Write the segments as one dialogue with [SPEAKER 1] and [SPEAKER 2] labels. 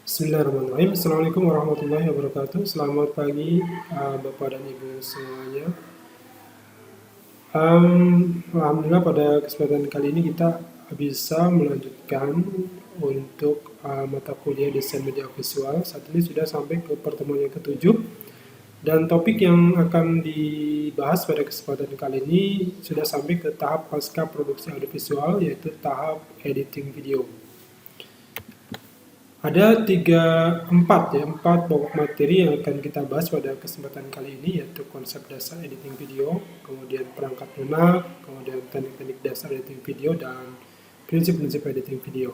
[SPEAKER 1] Bismillahirrahmanirrahim. Assalamualaikum warahmatullahi wabarakatuh. Selamat pagi, Bapak dan Ibu semuanya. Alhamdulillah pada kesempatan kali ini kita bisa melanjutkan untuk mata kuliah desain media visual. Saat ini sudah sampai ke pertemuan yang ketujuh. Dan topik yang akan dibahas pada kesempatan kali ini sudah sampai ke tahap pasca produksi audiovisual, yaitu tahap editing video. Ada empat pokok materi yang akan kita bahas pada kesempatan kali ini, yaitu konsep dasar editing video, kemudian perangkat lunak, kemudian teknik-teknik dasar editing video, dan prinsip-prinsip editing video.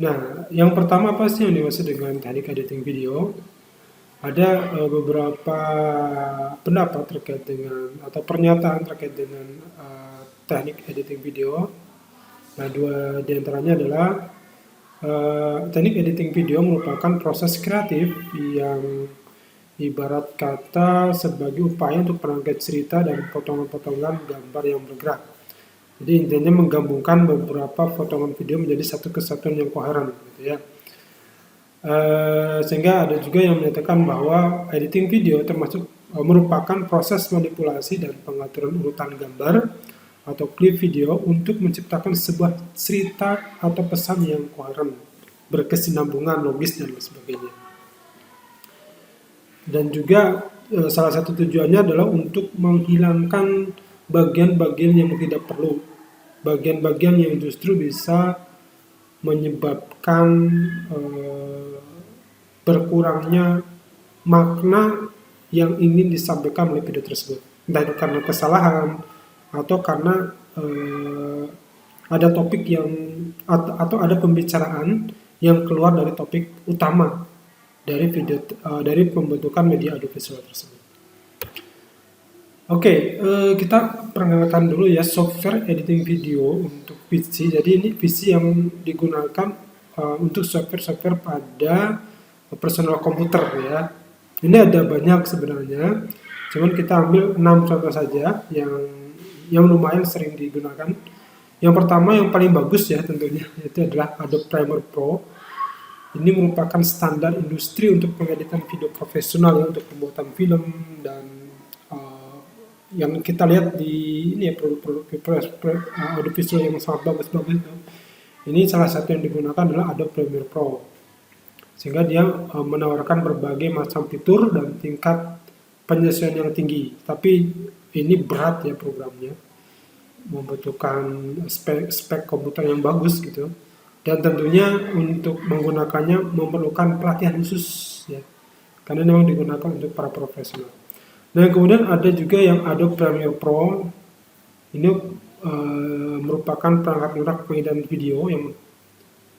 [SPEAKER 1] Nah, yang pertama apa sih yang dimaksud dengan teknik editing video? Ada beberapa pendapat terkait dengan, atau pernyataan terkait dengan teknik editing video. Nah, dua diantaranya adalah teknik editing video merupakan proses kreatif yang ibarat kata sebagai upaya untuk merangkai cerita dan potongan-potongan gambar yang bergerak. Jadi intinya menggabungkan beberapa potongan video menjadi satu kesatuan yang koheren, gitu ya. Sehingga ada juga yang menyatakan bahwa editing video termasuk merupakan proses manipulasi dan pengaturan urutan gambar atau klip video untuk menciptakan sebuah cerita atau pesan yang koheren, berkesinambungan, logis, dan sebagainya. Dan juga salah satu tujuannya adalah untuk menghilangkan bagian-bagian yang tidak perlu, bagian-bagian yang justru bisa menyebabkan berkurangnya makna yang ingin disampaikan oleh video tersebut. Entah itu karena kesalahan, atau karena ada topik yang atau ada pembicaraan yang keluar dari topik utama dari video dari pembentukan media audiovisual tersebut. Oke, kita perkenalkan dulu ya software editing video untuk PC. Jadi ini PC yang digunakan untuk software pada personal komputer ya. Ini ada banyak sebenarnya, cuman kita ambil 6 contoh saja yang lumayan sering digunakan. Yang pertama yang paling bagus ya tentunya itu adalah Adobe Premiere Pro. Ini merupakan standar industri untuk pengeditan video profesional ya, untuk pembuatan film dan yang kita lihat di ini ya produk-produk audiovisual yang sangat bagus-bagus itu. Ini salah satu yang digunakan adalah Adobe Premiere Pro. Sehingga dia menawarkan berbagai macam fitur dan tingkat penyesuaian yang tinggi. Tapi ini berat ya programnya, membutuhkan spek komputer yang bagus gitu, dan tentunya untuk menggunakannya memerlukan pelatihan khusus ya, karena memang digunakan untuk para profesional. Dan kemudian ada juga yang Adobe Premiere Pro. Ini merupakan perangkat lunak pengeditan video yang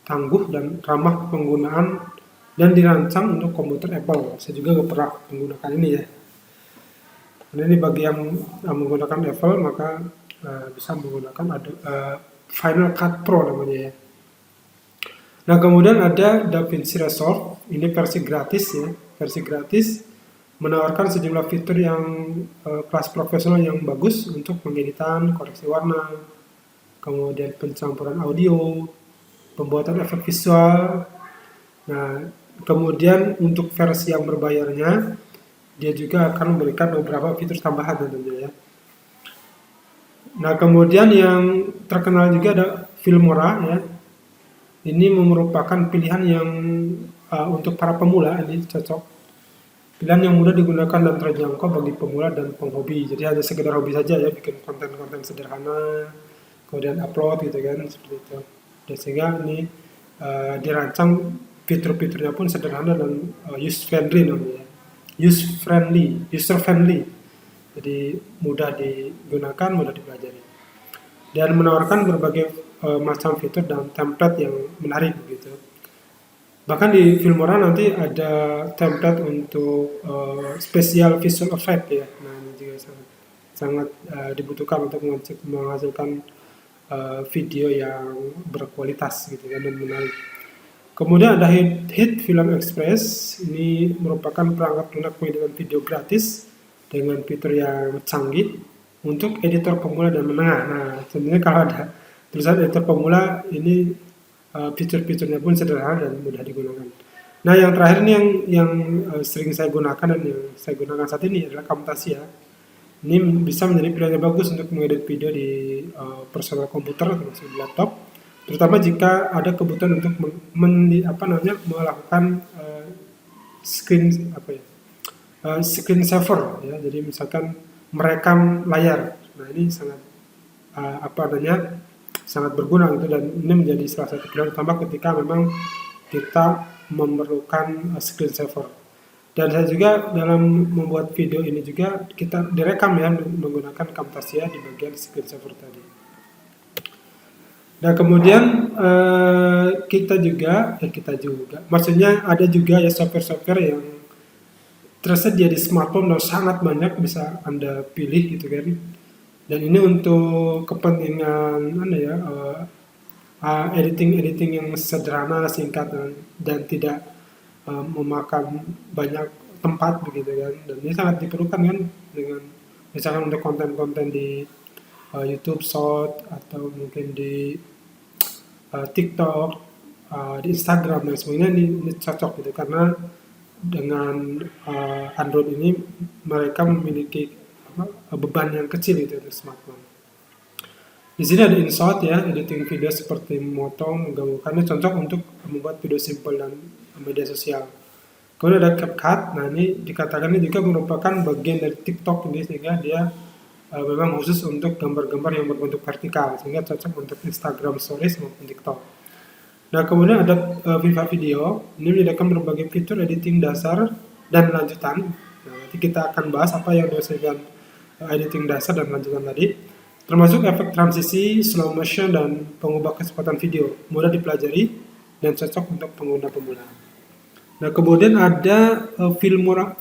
[SPEAKER 1] tangguh dan ramah penggunaan dan dirancang untuk komputer Apple. Saya juga nggak pernah menggunakan ini ya. Nah, ini bagi yang menggunakan Apple maka bisa menggunakan Final Cut Pro namanya ya. Nah, kemudian ada DaVinci Resolve. Ini versi gratis ya. Versi gratis menawarkan sejumlah fitur yang kelas profesional yang bagus untuk pengeditan, koreksi warna, kemudian pencampuran audio, pembuatan efek visual. Nah, kemudian untuk versi yang berbayarnya dia juga akan memberikan beberapa fitur tambahan tentunya ya. Nah, kemudian yang terkenal juga ada Filmora ya. Ini merupakan pilihan yang untuk para pemula, ini cocok. Pilihan yang mudah digunakan dan terjangkau bagi pemula dan penghobi. Jadi hanya sekedar hobi saja ya, bikin konten-konten sederhana, kemudian upload gitu kan, seperti itu. Dan sehingga ini dirancang fitur-fiturnya pun sederhana dan user-friendly namanya. User-friendly. Jadi mudah digunakan, mudah dipelajari. Dan menawarkan berbagai macam fitur dan template yang menarik begitu. Bahkan di Filmora nanti ada template untuk special visual effect ya. Nah, ini juga sangat dibutuhkan untuk menghasilkan video yang berkualitas gitu kan dan menarik. Kemudian ada Hit Film Express. Ini merupakan perangkat lunak pengeditan video gratis dengan fitur yang canggih untuk editor pemula dan menengah. Nah, sebenarnya kalau ada tulisan editor pemula ini fitur-fiturnya pun sederhana dan mudah digunakan. Nah, yang terakhir nih yang sering saya gunakan dan yang saya gunakan saat ini adalah Camtasia. Ini bisa menjadi pilihan yang bagus untuk mengedit video di personal komputer termasuk di laptop, terutama jika ada kebutuhan untuk melakukan screen saver ya. Jadi misalkan merekam layar. Nah, ini sangat sangat berguna gitu, dan ini menjadi salah satu pilihan utama ketika memang kita memerlukan screen saver. Dan saya juga dalam membuat video ini juga kita direkam ya menggunakan Camtasia di bagian screen saver tadi. Nah, kemudian maksudnya ada juga ya software-software yang tersedia di smartphone dan sangat banyak bisa Anda pilih gitu kan. Dan ini untuk kepentingan editing yang sederhana, singkat dan tidak memakan banyak tempat begitu kan. Dan ini sangat diperlukan kan dengan misalkan untuk konten-konten di YouTube Short atau mungkin di TikTok, di Instagram dan sebagainya. Ini cocok gitu karena dengan Android ini mereka memiliki beban yang kecil itu untuk smartphone. Di sini ada InShot ya, editing video seperti memotong, menggabungkan, cocok untuk membuat video simple dan media sosial. Kemudian ada CapCut. Nah, ini dikatakan ini juga merupakan bagian dari TikTok ini, sehingga dia memang khusus untuk gambar-gambar yang berbentuk vertikal, sehingga cocok untuk Instagram Stories maupun TikTok. Nah, kemudian ada Viva Video. Ini menyediakan berbagai fitur editing dasar dan lanjutan. Nah, nanti kita akan bahas apa yang dihasilkan editing dasar dan lanjutan tadi, termasuk efek transisi, slow motion, dan pengubah kecepatan video. Mudah dipelajari dan cocok untuk pengguna pemula. Nah, kemudian ada Filmora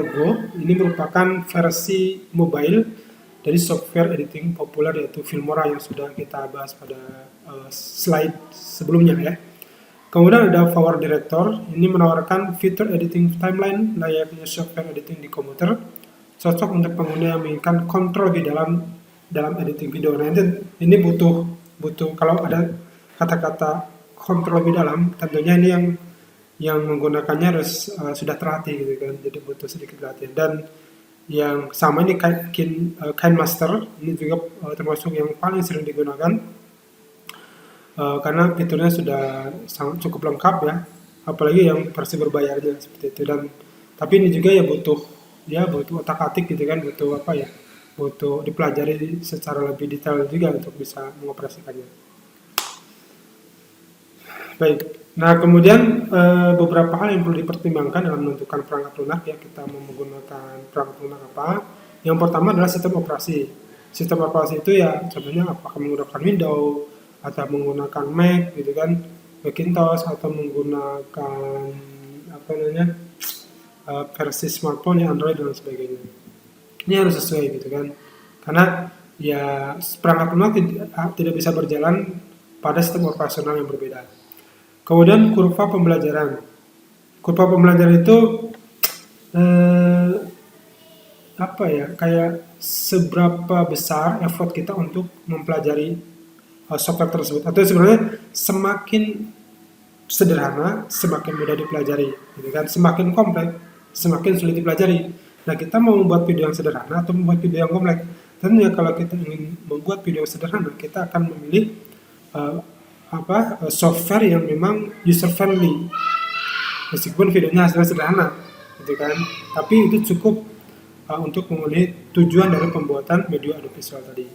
[SPEAKER 1] Go. Ini merupakan versi mobile dari software editing populer yaitu Filmora yang sudah kita bahas pada slide sebelumnya ya. Kemudian ada Power Director. Ini menawarkan fitur editing timeline layaknya software editing di komputer, cocok untuk pengguna yang menginginkan kontrol di dalam editing video. Nah, ini butuh kalau ada kata-kata kontrol lebih dalam, tentunya ini yang menggunakannya harus sudah terlatih gitu kan, jadi butuh sedikit latihan. Dan yang sama ini KineMaster, ini juga termasuk yang paling sering digunakan karena fiturnya sudah sangat cukup lengkap ya, apalagi yang versi berbayarnya seperti itu. Dan tapi ini juga ya butuh otak-atik gitu kan, butuh dipelajari secara lebih detail juga untuk bisa mengoperasikannya. Baik, nah kemudian beberapa hal yang perlu dipertimbangkan dalam menentukan perangkat lunak ya, kita mau menggunakan perangkat lunak apa. Yang pertama adalah sistem operasi. Sistem operasi itu ya contohnya apakah menggunakan Windows atau menggunakan Mac gitu kan, Macintosh, atau menggunakan versi smartphone ya Android dan sebagainya. Ini harus sesuai gitu kan, karena ya perangkat lunak tidak bisa berjalan pada sistem operasional yang berbeda. Kemudian kurva pembelajaran. Kurva pembelajaran itu kayak seberapa besar effort kita untuk mempelajari software tersebut, atau sebenarnya semakin sederhana semakin mudah dipelajari gitu kan, semakin kompleks semakin sulit dipelajari. Nah, kita mau membuat video yang sederhana atau membuat video yang kompleks? Tentunya kalau kita ingin membuat video yang sederhana, kita akan memilih software yang memang user friendly, meskipun videonya hasilnya sederhana gitu kan, tapi itu cukup untuk memenuhi tujuan dari pembuatan video audiovisual tadi.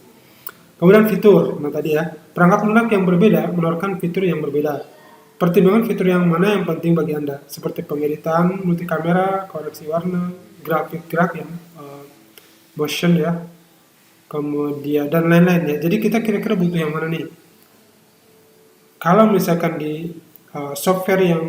[SPEAKER 1] Kemudian fitur, nah tadi ya, perangkat lunak yang berbeda menawarkan fitur yang berbeda. Pertimbangan fitur yang mana yang penting bagi Anda, seperti pengeditan, multikamera, koreksi warna, grafik gerak yang motion ya, kemudian dan lain-lain ya. Jadi kita kira-kira butuh yang mana nih? Kalau misalkan di software yang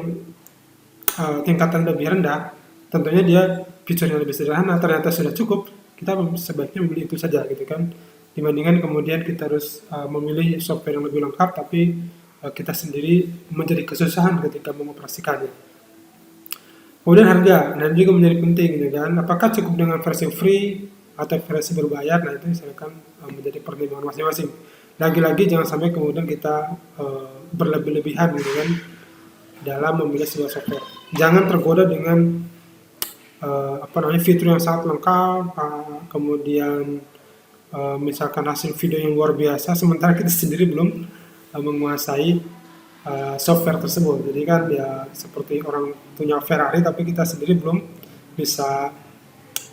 [SPEAKER 1] tingkatan lebih rendah, tentunya dia fiturnya lebih sederhana, ternyata sudah cukup, kita sebaiknya memilih itu saja gitu kan, dibandingkan kemudian kita harus memilih software yang lebih lengkap tapi kita sendiri menjadi kesusahan ketika mengoperasikannya. Kemudian harga, nah juga menjadi penting gitu kan, apakah cukup dengan versi free atau versi berbayar? Nah itu misalkan menjadi pertimbangan masing-masing. lagi-lagi jangan sampai kemudian kita berlebih-lebihan gitu kan dalam memilih sebuah software. Jangan tergoda dengan fitur yang sangat lengkap, kemudian misalkan hasil video yang luar biasa, sementara kita sendiri belum menguasai software tersebut. Jadi kan ya seperti orang punya Ferrari tapi kita sendiri belum bisa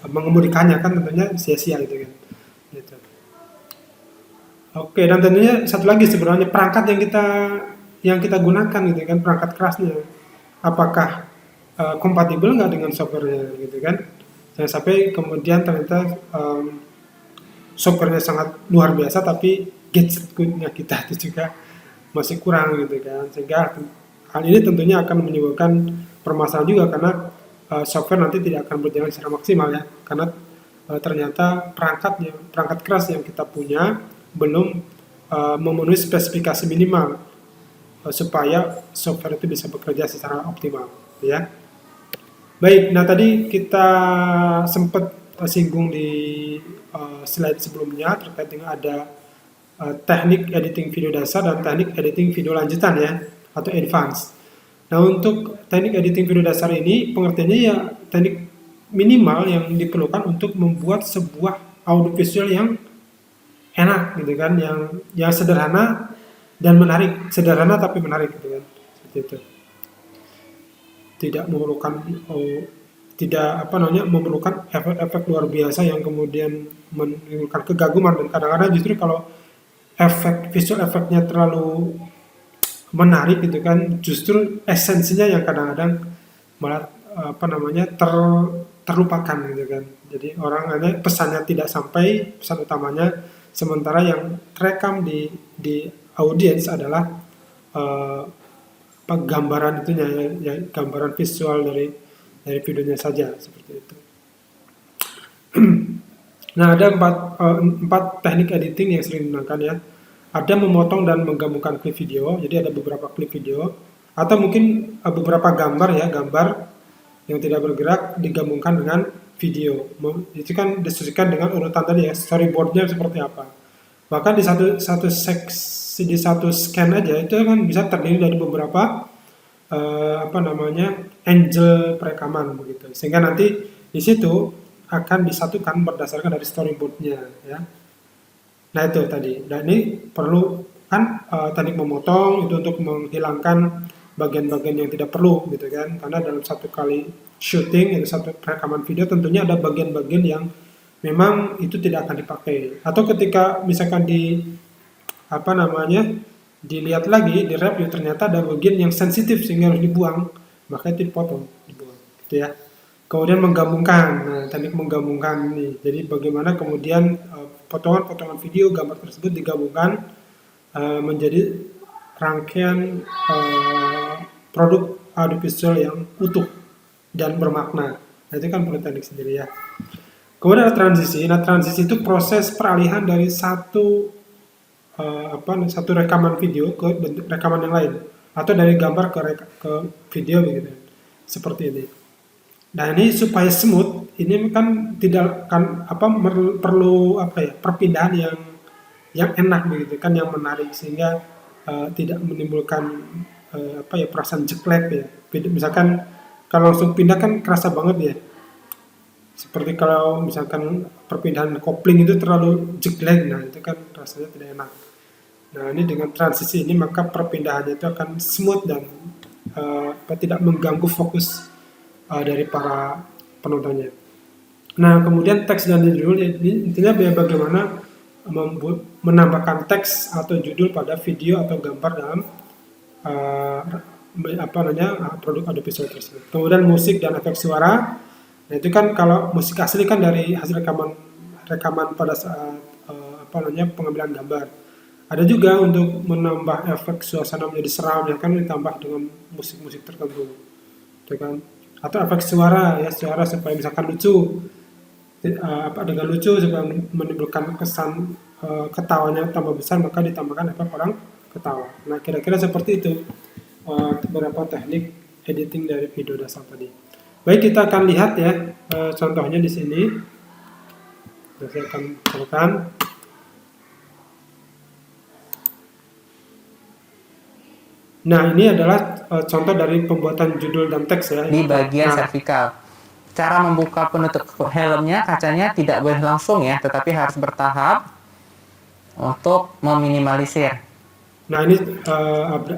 [SPEAKER 1] mengemudikannya, kan tentunya sia-sia gitu kan. Gitu. Oke, dan tentunya satu lagi sebenarnya perangkat yang kita gunakan gitu kan, perangkat kerasnya. Apakah kompatibel nggak dengan softwarenya gitu kan? Jangan sampai kemudian ternyata softwarenya sangat luar biasa tapi gadgetnya kita itu juga masih kurang gitu kan, sehingga hal ini tentunya akan menimbulkan permasalahan juga karena software nanti tidak akan berjalan secara maksimal ya, karena ternyata perangkat keras yang kita punya belum memenuhi spesifikasi minimal supaya software itu bisa bekerja secara optimal ya. Baik, nah tadi kita sempat singgung di slide sebelumnya terkait dengan ada teknik editing video dasar dan teknik editing video lanjutan ya, atau advance. Nah, untuk teknik editing video dasar ini pengertiannya ya teknik minimal yang diperlukan untuk membuat sebuah audiovisual yang enak gitu kan, yang sederhana dan menarik, sederhana tapi menarik gitu kan. Seperti itu. Tidak memerlukan efek-efek luar biasa yang kemudian menimbulkan kegaguman, dan kadang-kadang justru kalau visual efeknya terlalu menarik gitu kan, justru esensinya yang kadang-kadang malah terlupakan gitu kan. Jadi orang pesannya tidak sampai, pesan utamanya, sementara yang terekam di audiens adalah gambaran itunya ya, gambaran visual dari videonya saja, seperti itu. Nah, ada empat teknik editing yang sering digunakan ya. Ada memotong dan menggabungkan klip video, jadi ada beberapa klip video, atau mungkin beberapa gambar ya, gambar yang tidak bergerak digabungkan dengan video. Itu kan disesuaikan dengan urutan tadi ya, storyboardnya seperti apa. Bahkan di satu scan aja itu kan bisa terdiri dari beberapa angle perekaman begitu, sehingga nanti di situ akan disatukan berdasarkan dari storyboardnya ya. Nah itu tadi, dan ini perlu kan teknik memotong itu untuk menghilangkan bagian-bagian yang tidak perlu gitu kan, karena dalam satu kali syuting atau satu perekaman video tentunya ada bagian-bagian yang memang itu tidak akan dipakai, atau ketika misalkan dilihat lagi di review ternyata ada bagian yang sensitif sehingga harus dibuang, maka itu dibuang gitu ya. Kemudian menggabungkan, nah teknik menggabungkan ini, jadi bagaimana kemudian potongan-potongan video gambar tersebut digabungkan menjadi rangkaian produk audiovisual yang utuh dan bermakna. Nah itu kan perlu teknik sendiri ya. Kemudian ada transisi. Nah transisi itu proses peralihan dari satu rekaman video ke rekaman yang lain, atau dari gambar ke video begitu, seperti ini. Nah ini supaya smooth, ini kan tidak kan perlu perpindahan yang enak begitu kan, yang menarik, sehingga tidak menimbulkan perasaan jelek ya. Misalkan kalau langsung pindah kan kerasa banget ya. Seperti kalau misalkan perpindahan kopling itu terlalu jelek, nah itu kan rasanya tidak enak. Nah ini dengan transisi ini maka perpindahannya itu akan smooth dan tidak mengganggu fokus dari para penontonnya. Nah kemudian teks dan judul, ini intinya bagaimana menambahkan teks atau judul pada video atau gambar dalam produk audiovisual tersebut. Kemudian musik dan efek suara. Nah itu kan kalau musik asli kan dari hasil rekaman pada saat pengambilan gambar. Ada juga untuk menambah efek suasana menjadi seram, ya kan ditambah dengan musik-musik tertentu, gitu kan? Atau efek suara ya, suara supaya misalkan lucu, dengan lucu supaya menimbulkan kesan ketawanya tambah besar, maka ditambahkan efek orang ketawa. Nah kira-kira seperti itu beberapa teknik editing dari video dasar tadi. Baik, kita akan lihat ya contohnya di sini. Saya akan contohkan. Nah, ini adalah contoh dari pembuatan judul dan teks ya.
[SPEAKER 2] di bagian servikal. Cara membuka penutup helmnya, kacanya tidak boleh langsung ya, tetapi harus bertahap untuk meminimalisir.
[SPEAKER 1] Nah, ini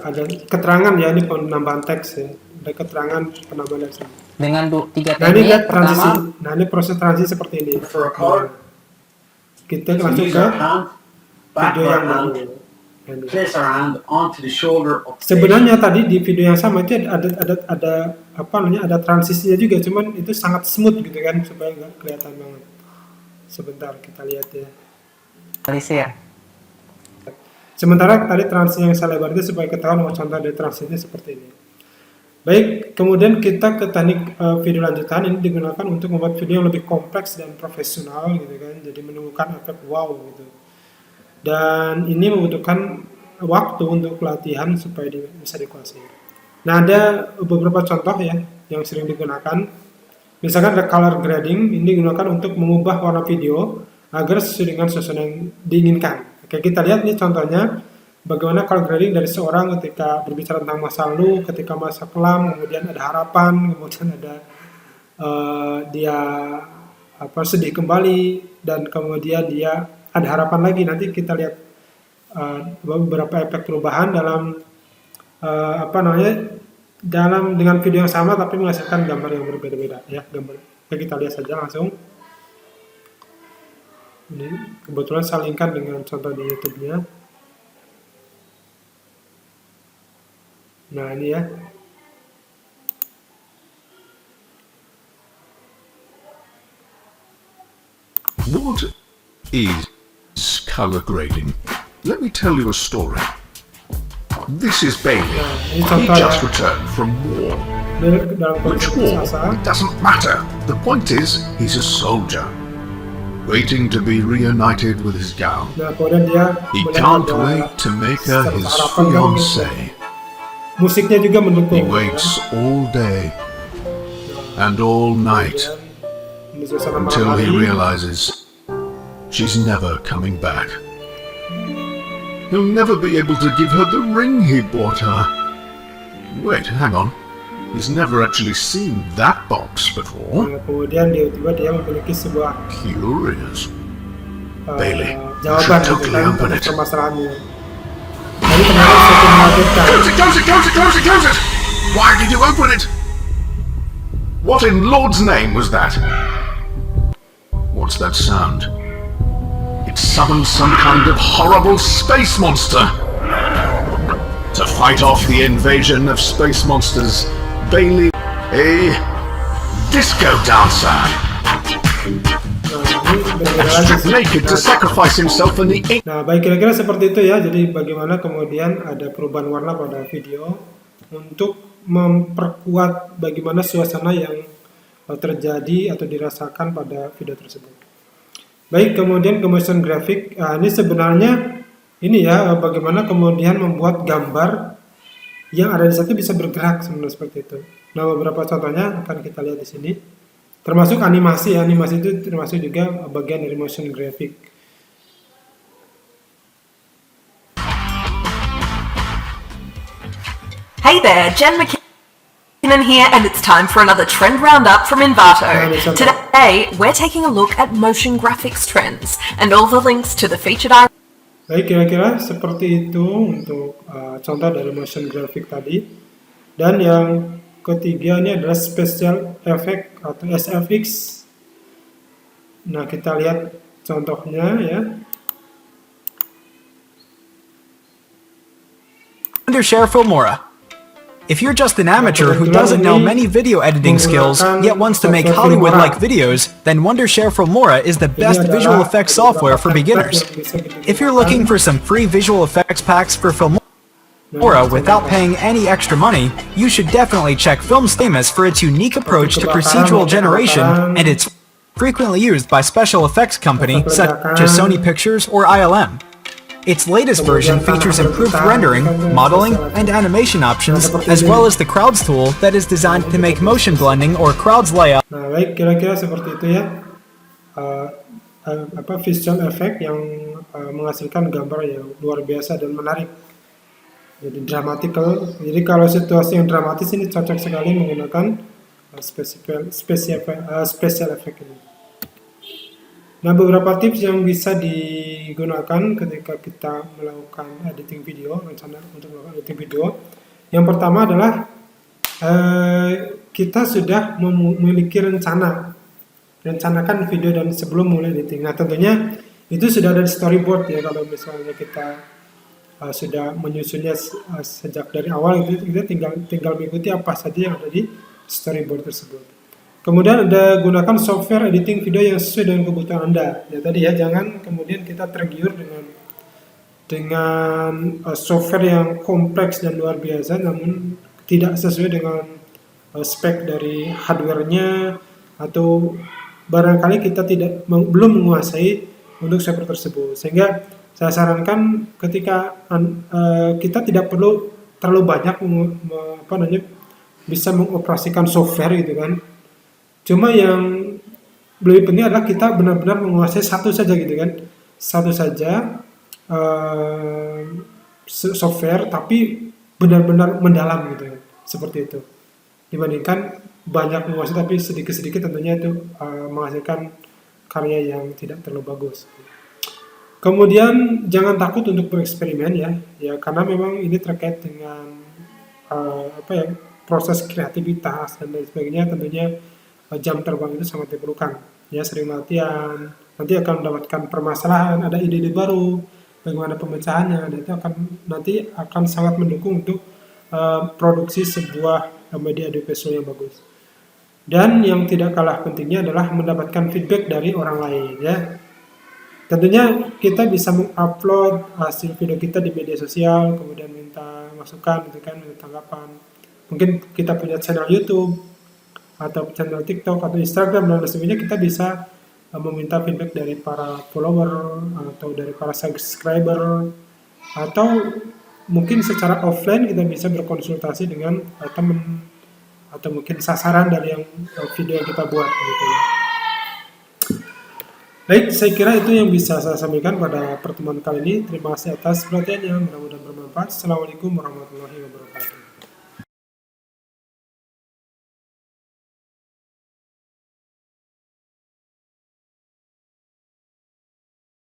[SPEAKER 1] ada keterangan ya, ini penambahan teks ya. Ada keterangan penambahan teks.
[SPEAKER 2] Dengan 3
[SPEAKER 1] Nah, ini
[SPEAKER 2] teknik,
[SPEAKER 1] transisi.
[SPEAKER 2] pertama,
[SPEAKER 1] Nah, ini proses transisi seperti ini.
[SPEAKER 3] For
[SPEAKER 1] Kita
[SPEAKER 3] to
[SPEAKER 1] langsung
[SPEAKER 3] use
[SPEAKER 1] ke
[SPEAKER 3] our hand, back
[SPEAKER 1] video
[SPEAKER 3] of our
[SPEAKER 1] yang
[SPEAKER 3] hand,
[SPEAKER 1] baru. Ini.
[SPEAKER 3] place our hand onto the shoulder of the
[SPEAKER 1] Sebenarnya tadi di video yang sama itu ada apa namanya, ada transisinya juga, cuman itu sangat smooth gitu kan, supaya nggak kelihatan banget. Sebentar kita lihat ya.
[SPEAKER 2] minimalisir.
[SPEAKER 1] Sementara tadi transisi yang saya lebar itu supaya ketahuan contoh dari transisinya seperti ini. Baik, kemudian kita ke teknik video lanjutan. Ini digunakan untuk membuat video yang lebih kompleks dan profesional gitu kan, jadi menemukan efek wow gitu. Dan ini membutuhkan waktu untuk pelatihan supaya bisa dikuasai. Nah, ada beberapa contoh ya yang sering digunakan. Misalkan ada color grading, ini digunakan untuk mengubah warna video agar sesuai dengan suasana yang diinginkan. Oke, kita lihat nih contohnya bagaimana color grading dari seorang ketika berbicara tentang masa lalu, ketika masa kelam, kemudian ada harapan, kemudian ada dia sedih kembali, dan kemudian dia ada harapan lagi. Nanti kita lihat beberapa efek perubahan dalam dengan video yang sama tapi menghasilkan gambar yang berbeda-beda ya. Oke, kita lihat saja langsung. Ini kebetulan saya linkkan dengan contoh di YouTube-nya. Nah, ini ya.
[SPEAKER 4] What is color grading? Let me tell you a story. This is Bailey.
[SPEAKER 1] Ini
[SPEAKER 4] He
[SPEAKER 1] contoh ya.
[SPEAKER 4] just returned from war.
[SPEAKER 1] Dalam
[SPEAKER 4] Which
[SPEAKER 1] konteks
[SPEAKER 4] war?
[SPEAKER 1] puasa.
[SPEAKER 4] It doesn't matter. The point is, he's a soldier, waiting to be reunited with his gal.
[SPEAKER 1] Nah, kemudian dia
[SPEAKER 4] He
[SPEAKER 1] melihat
[SPEAKER 4] can't
[SPEAKER 1] ada
[SPEAKER 4] wait to make her his
[SPEAKER 1] harapan kan, gitu.
[SPEAKER 4] fiancée.
[SPEAKER 1] Musiknya juga
[SPEAKER 4] He
[SPEAKER 1] mendukung.
[SPEAKER 4] waits all day and all night
[SPEAKER 1] Di suasana malam
[SPEAKER 4] until he
[SPEAKER 1] hari.
[SPEAKER 4] realizes she's never coming back. He'll never be able to give her the ring he bought her. Wait, hang on. He's never actually seen that box before.
[SPEAKER 1] Nah, kemudian tiba-tiba dia memiliki sebuah
[SPEAKER 4] Curious. Bailey, you
[SPEAKER 1] jawaban
[SPEAKER 4] should totally
[SPEAKER 1] kan
[SPEAKER 4] open
[SPEAKER 1] atas
[SPEAKER 4] it.
[SPEAKER 1] permasalahannya. Jadi ternyata sesuatu mengagetkan.
[SPEAKER 4] Close it, close it, close it, close it, close it! Why did you open it? What in Lord's name was that? What's that sound? It summoned some kind of horrible space monster. To fight off the invasion of space monsters, Bailey, a disco dancer,
[SPEAKER 1] Nah, ini berbeda lagi
[SPEAKER 4] stripped
[SPEAKER 1] sih.
[SPEAKER 4] naked to sacrifice himself in the
[SPEAKER 1] Nah, baik, kira-kira seperti itu ya. Jadi bagaimana kemudian ada perubahan warna pada video untuk memperkuat bagaimana suasana yang terjadi atau dirasakan pada video tersebut. Baik, kemudian ke motion graphic. Nah, ini sebenarnya ini ya bagaimana kemudian membuat gambar yang ada di situ bisa bergerak sebenarnya seperti itu. Nah, beberapa contohnya akan kita lihat di sini. Termasuk animasi, animasi itu termasuk juga bagian dari motion graphic.
[SPEAKER 5] Hey there, Jen McKinnon here, and it's time for another trend roundup from Envato. Today, we're taking a look at motion graphics trends and all the links to the featured items.
[SPEAKER 1] Baik, kira-kira seperti itu untuk contoh dari motion graphic tadi. Dan yang ketiga ini adalah special effect atau SFX. Nah, kita lihat contohnya ya.
[SPEAKER 6] Wondershare Filmora. If you're just an amateur who doesn't know many video editing skills, yet wants to make Hollywood-like videos, then Wondershare Filmora is the best visual effects software for beginners. If you're looking for some free visual effects packs for Filmora without paying any extra money, you should definitely check Film's famous for its unique approach to procedural generation, and it's frequently used by special effects companies such as Sony Pictures or ILM. Its latest version features improved rendering, modeling, and animation options, as well as the Crowds tool that is designed to make motion blending or Crowds layout.
[SPEAKER 1] Nah, baik, kira-kira seperti itu ya. Visual effect yang menghasilkan gambar yang luar biasa dan menarik. Jadi dramatical. Jadi kalau situasi yang dramatis ini cocok sekali menggunakan special effect ini. Nah, beberapa tips yang bisa digunakan ketika kita melakukan editing video, rencana untuk melakukan editing video. Yang pertama adalah kita sudah memiliki rencanakan video dan sebelum mulai editing. Nah, tentunya itu sudah ada di storyboard ya. Kalau misalnya kita sudah menyusunnya sejak dari awal, itu kita tinggal mengikuti apa saja yang ada di storyboard tersebut. Kemudian ada gunakan software editing video yang sesuai dengan kebutuhan Anda. Ya tadi ya, jangan kemudian kita tergiur dengan software yang kompleks dan luar biasa, namun tidak sesuai dengan spek dari hardware-nya, atau barangkali kita belum menguasai untuk software tersebut. Sehingga saya sarankan ketika kita tidak perlu terlalu banyak bisa mengoperasikan software gitu kan. Cuma yang lebih penting adalah kita benar-benar menguasai satu saja gitu kan. Satu saja software, tapi benar-benar mendalam gitu kan. Seperti itu. Dibandingkan banyak menguasai tapi sedikit-sedikit, tentunya itu menghasilkan karya yang tidak terlalu bagus. Kemudian jangan takut untuk bereksperimen ya karena memang ini terkait dengan proses kreativitas dan lain sebagainya. Tentunya jam terbang itu sangat diperlukan ya, sering latihan, nanti akan mendapatkan permasalahan, ada ide-ide baru, bagaimana pemecahannya, dan itu akan sangat mendukung untuk produksi sebuah media audiovisual yang bagus. Dan yang tidak kalah pentingnya adalah mendapatkan feedback dari orang lain ya. Tentunya kita bisa mengupload hasil video kita di media sosial, kemudian minta masukan gitu kan, minta tanggapan. Mungkin kita punya channel YouTube atau channel TikTok atau Instagram dan sebagainya, kita bisa meminta feedback dari para follower atau dari para subscriber, atau mungkin secara offline kita bisa berkonsultasi dengan teman atau mungkin sasaran dari yang video yang kita buat gitu ya. Baik, saya kira itu yang bisa saya sampaikan pada pertemuan kali ini. Terima kasih atas perhatiannya, mudah-mudahan bermanfaat. Assalamualaikum warahmatullahi wabarakatuh.